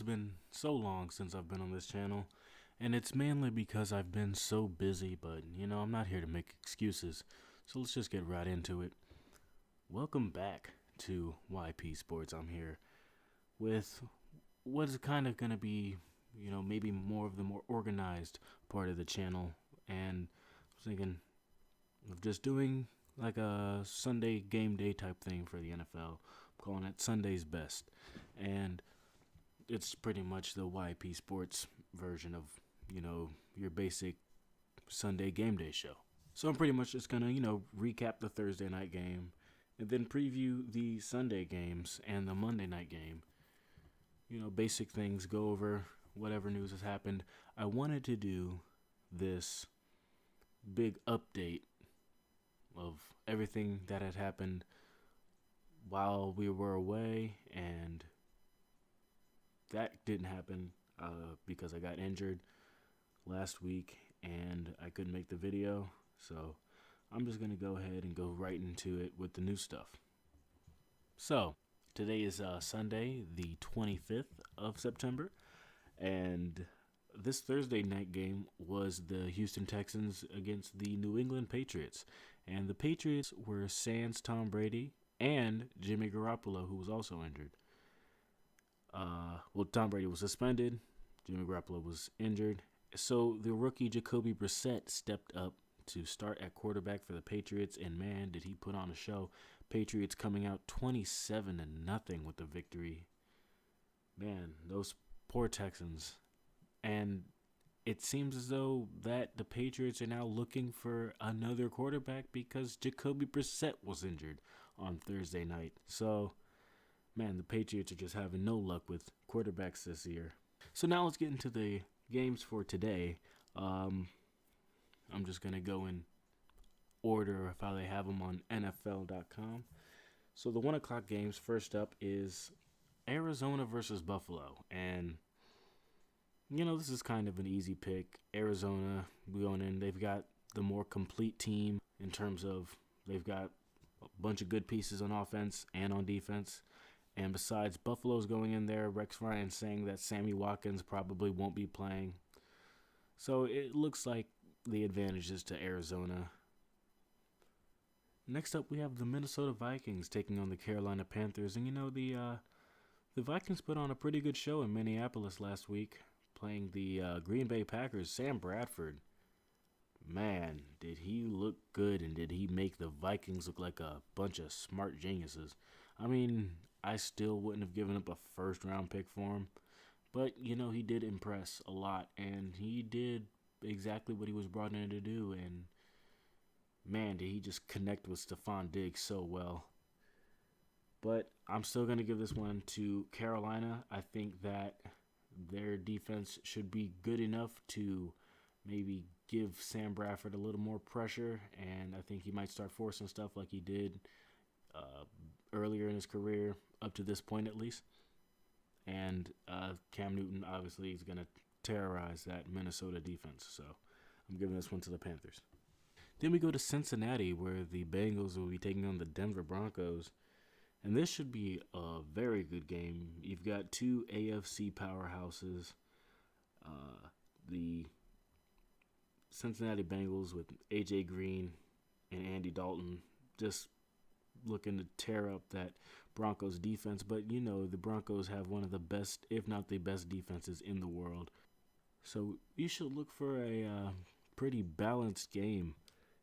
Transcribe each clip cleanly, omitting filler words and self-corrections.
has been so long since I've been on this channel, and it's mainly because I've been so busy, but I'm not here to make excuses, so let's just get right into it. Welcome back to YPSports. I'm here with what is kind of going to be, maybe more of the more organized part of the channel, and I was thinking of just doing like a Sunday game day type thing for the NFL. I'm calling it Sunday's Best, and it's pretty much the YP Sports version of, your basic Sunday game day show. So I'm pretty much just going to, recap the Thursday night game and then preview the Sunday games and the Monday night game. Basic things, go over whatever news has happened. I wanted to do this big update of everything that had happened while we were away, and that didn't happen because I got injured last week and I couldn't make the video. So I'm just going to go ahead and go right into it with the new stuff. So today is Sunday, the 25th of September, and this Thursday night game was the Houston Texans against the New England Patriots. And the Patriots were sans Tom Brady and Jimmy Garoppolo, who was also injured. Tom Brady was suspended. Jimmy Garoppolo was injured. So the rookie Jacoby Brissett stepped up to start at quarterback for the Patriots, and man, did he put on a show. Patriots coming out 27-0 with the victory. Man, those poor Texans. And it seems as though that the Patriots are now looking for another quarterback because Jacoby Brissett was injured on Thursday night. So, man, the Patriots are just having no luck with quarterbacks this year. So now let's get into the games for today. I'm just going to go in order of how they have them on NFL.com. So the 1 o'clock games, first up is Arizona versus Buffalo. And, this is kind of an easy pick. Arizona, going in, they've got the more complete team in terms of they've got a bunch of good pieces on offense and on defense. And besides, Buffalo's going in there. Rex Ryan saying that Sammy Watkins probably won't be playing. So it looks like the advantage is to Arizona. Next up, we have the Minnesota Vikings taking on the Carolina Panthers. And, the Vikings put on a pretty good show in Minneapolis last week, playing the Green Bay Packers. Sam Bradford, man, did he look good, and did he make the Vikings look like a bunch of smart geniuses. I mean, I still wouldn't have given up a first-round pick for him, but, he did impress a lot, and he did exactly what he was brought in to do, and, man, did he just connect with Stephon Diggs so well. But I'm still going to give this one to Carolina. I think that their defense should be good enough to maybe give Sam Bradford a little more pressure, and I think he might start forcing stuff like he did earlier in his career, up to this point at least. And Cam Newton obviously is going to terrorize that Minnesota defense, so I'm giving this one to the Panthers. Then we go to Cincinnati, where the Bengals will be taking on the Denver Broncos. And this should be a very good game. You've got two AFC powerhouses. The Cincinnati Bengals with A.J. Green and Andy Dalton just looking to tear up that Broncos defense. But, the Broncos have one of the best, if not the best, defenses in the world. So you should look for a pretty balanced game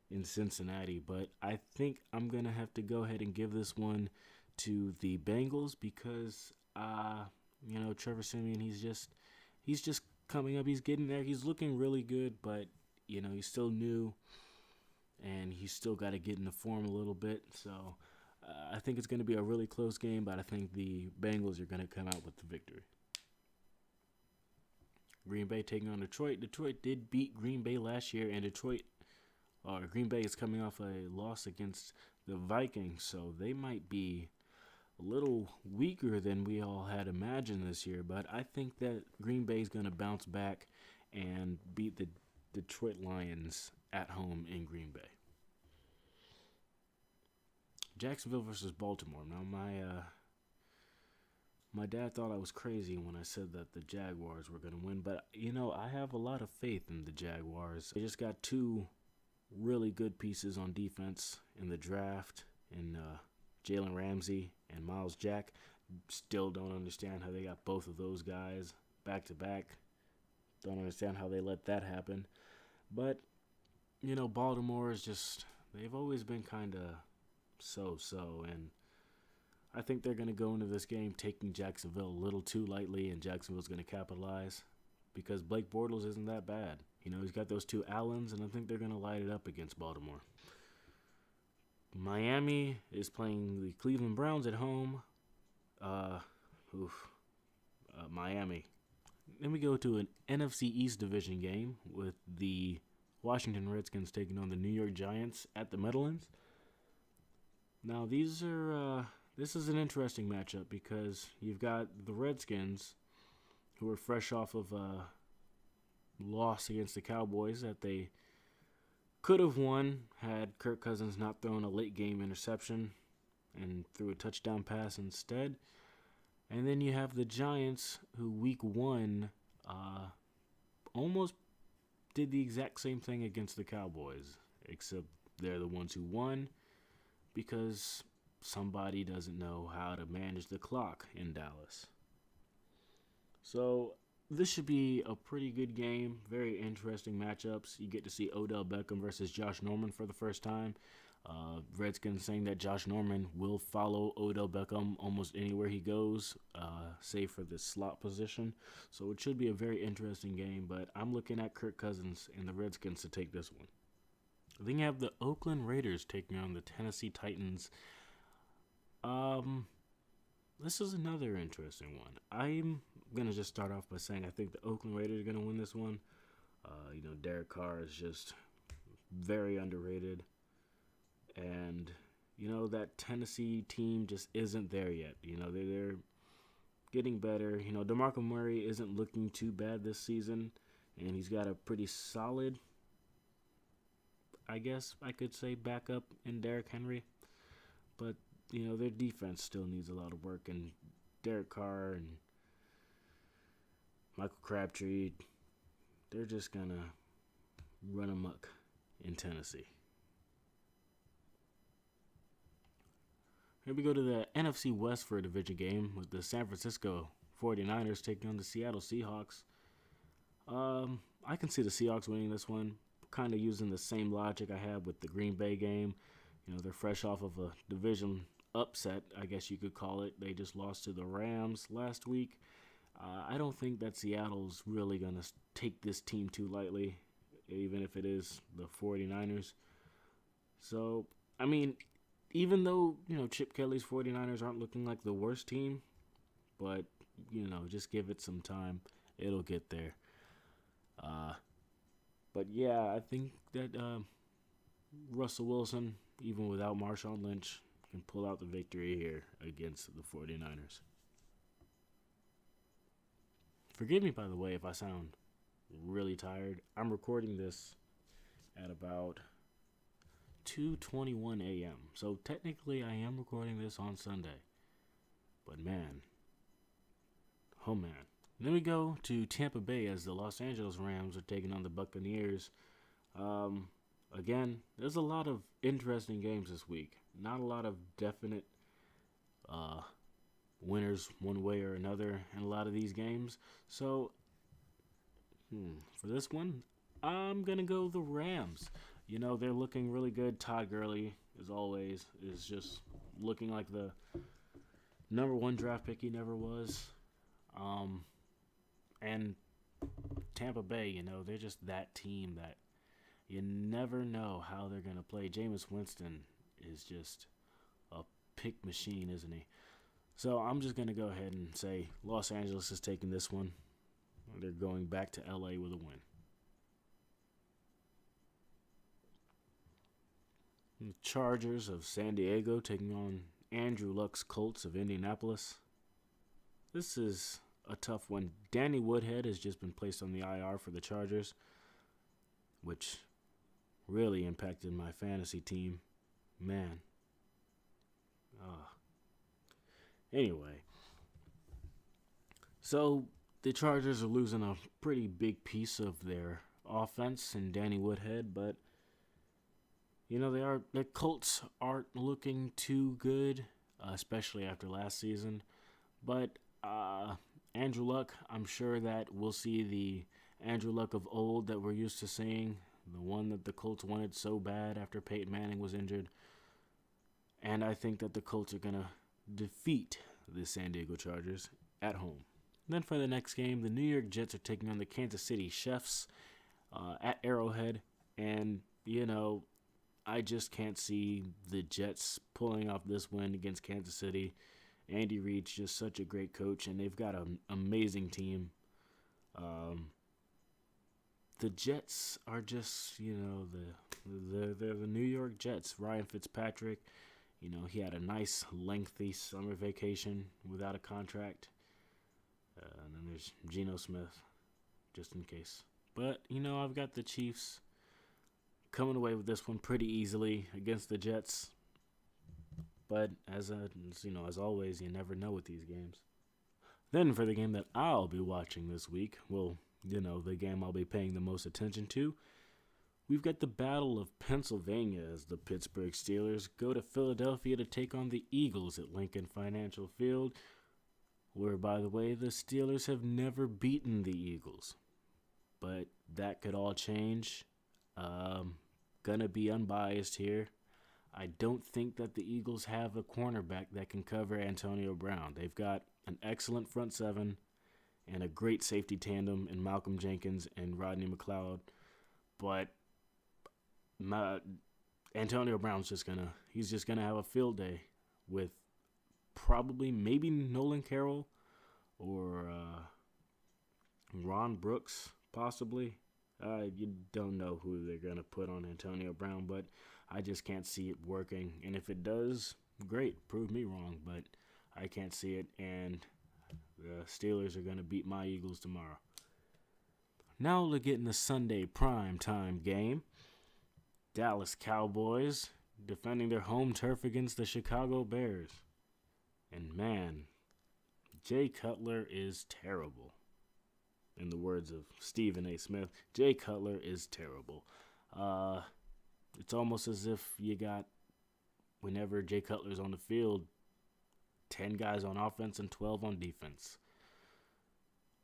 in Cincinnati. But I think I'm going to have to go ahead and give this one to the Bengals because, Trevor Siemian, he's just coming up. He's getting there. He's looking really good, but, he's still new, and he's still got to get into form a little bit. So I think it's going to be a really close game, but I think the Bengals are going to come out with the victory. Green Bay taking on Detroit. Detroit did beat Green Bay last year, and Green Bay is coming off a loss against the Vikings, so they might be a little weaker than we all had imagined this year. But I think that Green Bay is going to bounce back and beat the Detroit Lions at home in Green Bay. Jacksonville versus Baltimore. Now, my dad thought I was crazy when I said that the Jaguars were going to win, but I have a lot of faith in the Jaguars. They just got two really good pieces on defense in the draft, in Jalen Ramsey and Miles Jack. Still don't understand how they got both of those guys back to back. Don't understand how they let that happen. But, Baltimore is just, they've always been kind of so-so, and I think they're going to go into this game taking Jacksonville a little too lightly, and Jacksonville's going to capitalize because Blake Bortles isn't that bad. He's got those two Allens, and I think they're going to light it up against Baltimore. Miami is playing the Cleveland Browns at home. Miami. Then we go to an NFC East division game with the Washington Redskins taking on the New York Giants at the Meadowlands. Now, this is an interesting matchup because you've got the Redskins, who are fresh off of a loss against the Cowboys that they could have won had Kirk Cousins not thrown a late-game interception and threw a touchdown pass instead. And then you have the Giants, who week one almost did the exact same thing against the Cowboys, except they're the ones who won because somebody doesn't know how to manage the clock in Dallas. So this should be a pretty good game. Very interesting matchups. You get to see Odell Beckham versus Josh Norman for the first time. Redskins saying that Josh Norman will follow Odell Beckham almost anywhere he goes, save for the slot position. So it should be a very interesting game, but I'm looking at Kirk Cousins and the Redskins to take this one. Then you have the Oakland Raiders taking on the Tennessee Titans. This is another interesting one. I'm going to just start off by saying I think the Oakland Raiders are going to win this one. Derek Carr is just very underrated. And, that Tennessee team just isn't there yet. They're getting better. DeMarco Murray isn't looking too bad this season. And he's got a pretty solid, I guess I could say, backup in Derrick Henry. But, their defense still needs a lot of work. And Derek Carr and Michael Crabtree, they're just going to run amok in Tennessee. Here we go to the NFC West for a division game with the San Francisco 49ers taking on the Seattle Seahawks. I can see the Seahawks winning this one, kind of using the same logic I had with the Green Bay game. They're fresh off of a division upset, I guess you could call it. They just lost to the Rams last week. I don't think that Seattle's really going to take this team too lightly, even if it is the 49ers. So, even though, Chip Kelly's 49ers aren't looking like the worst team, but, just give it some time. It'll get there. But, yeah, I think that Russell Wilson, even without Marshawn Lynch, can pull out the victory here against the 49ers. Forgive me, by the way, if I sound really tired. I'm recording this at about 2:21 a.m. So technically I am recording this on Sunday. But man. Oh man. Then we go to Tampa Bay as the Los Angeles Rams are taking on the Buccaneers. Again, there's a lot of interesting games this week. Not a lot of definite winners one way or another in a lot of these games. So for this one, I'm going to go the Rams. They're looking really good. Todd Gurley, as always, is just looking like the number one draft pick he never was. And Tampa Bay, they're just that team that you never know how they're going to play. Jameis Winston is just a pick machine, isn't he? So I'm just going to go ahead and say Los Angeles is taking this one. They're going back to LA with a win. The Chargers of San Diego taking on Andrew Luck's Colts of Indianapolis. This is a tough one. Danny Woodhead has just been placed on the IR for the Chargers, which really impacted my fantasy team. Man. Anyway, So the Chargers are losing a pretty big piece of their offense in Danny Woodhead, but the Colts aren't looking too good, especially after last season. But Andrew Luck, I'm sure that we'll see the Andrew Luck of old that we're used to seeing, the one that the Colts wanted so bad after Peyton Manning was injured. And I think that the Colts are going to defeat the San Diego Chargers at home. Then for the next game, the New York Jets are taking on the Kansas City Chiefs at Arrowhead. And, I just can't see the Jets pulling off this win against Kansas City. Andy Reid's just such a great coach, and they've got an amazing team. The Jets are just, the New York Jets. Ryan Fitzpatrick, he had a nice, lengthy summer vacation without a contract. And then there's Geno Smith, just in case. But, I've got the Chiefs coming away with this one pretty easily against the Jets. But as always, you never know with these games. Then for the game that I'll be watching this week, the game I'll be paying the most attention to, we've got the Battle of Pennsylvania as the Pittsburgh Steelers go to Philadelphia to take on the Eagles at Lincoln Financial Field, where, by the way, the Steelers have never beaten the Eagles. But that could all change. Gonna be unbiased here. I don't think that the Eagles have a cornerback that can cover Antonio Brown. They've got an excellent front seven and a great safety tandem in Malcolm Jenkins and Rodney McLeod. But Antonio Brown's just gonna have a field day with maybe Nolan Carroll or Ron Brooks, possibly. You don't know who they're going to put on Antonio Brown, but I just can't see it working. And if it does, great, prove me wrong, but I can't see it, and the Steelers are going to beat my Eagles tomorrow. Now we'll get in the Sunday primetime game. Dallas Cowboys defending their home turf against the Chicago Bears. And man, Jay Cutler is terrible. In the words of Stephen A. Smith, Jay Cutler is terrible. It's almost as if you got, whenever Jay Cutler's on the field, 10 guys on offense and 12 on defense.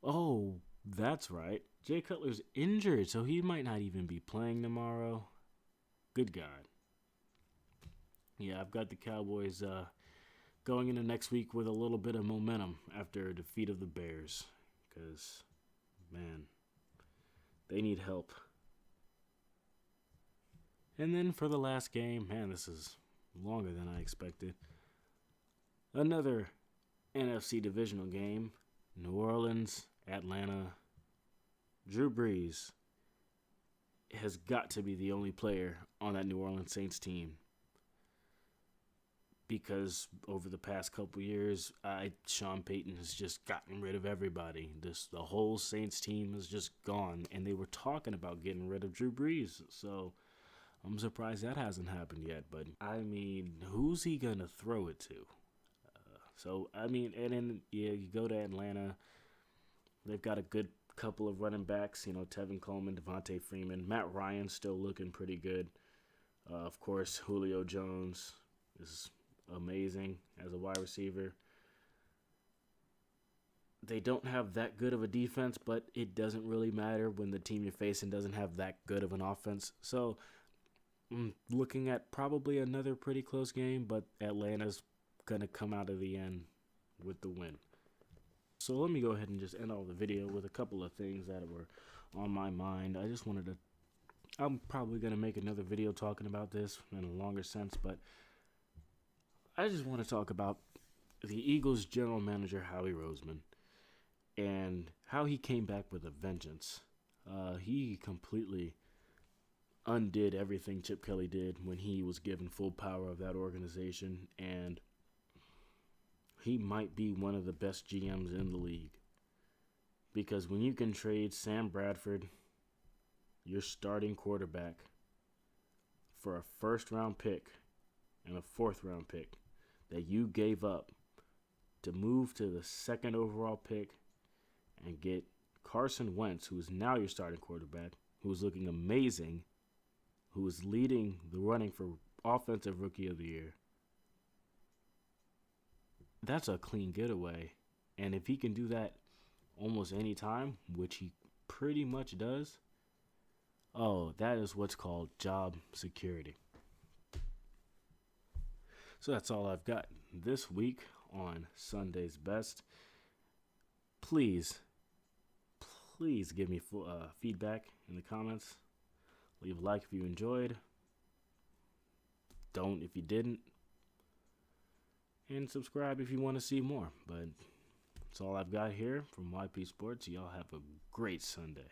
Oh, that's right. Jay Cutler's injured, so he might not even be playing tomorrow. Good God. Yeah, I've got the Cowboys going into next week with a little bit of momentum after a defeat of the Bears. Because, man, they need help. And then for the last game, man, this is longer than I expected. Another NFC divisional game. New Orleans, Atlanta. Drew Brees has got to be the only player on that New Orleans Saints team. Because over the past couple years, Sean Payton has just gotten rid of everybody. The whole Saints team is just gone. And they were talking about getting rid of Drew Brees. So I'm surprised that hasn't happened yet. But, who's he going to throw it to? And then you go to Atlanta. They've got a good couple of running backs. Tevin Coleman, Devontae Freeman. Matt Ryan still looking pretty good. Of course, Julio Jones is amazing as a wide receiver. They don't have that good of a defense, but it doesn't really matter when the team you're facing doesn't have that good of an offense. So I'm looking at probably another pretty close game, but Atlanta's going to come out of the end with the win. So let me go ahead and just end all the video with a couple of things that were on my mind. I'm probably going to make another video talking about this in a longer sense, but I just want to talk about the Eagles general manager, Howie Roseman, and how he came back with a vengeance. He completely undid everything Chip Kelly did when he was given full power of that organization, and he might be one of the best GMs in the league. Because when you can trade Sam Bradford, your starting quarterback, for a first-round pick and a fourth-round pick that you gave up to move to the second overall pick and get Carson Wentz, who is now your starting quarterback, who is looking amazing, who is leading the running for Offensive Rookie of the Year. That's a clean getaway. And if he can do that almost any time, which he pretty much does, oh, that is what's called job security. So that's all I've got this week on Sunday's Best. Please give me feedback in the comments. Leave a like if you enjoyed. Don't if you didn't. And subscribe if you want to see more. But that's all I've got here from YPSports. Y'all have a great Sunday.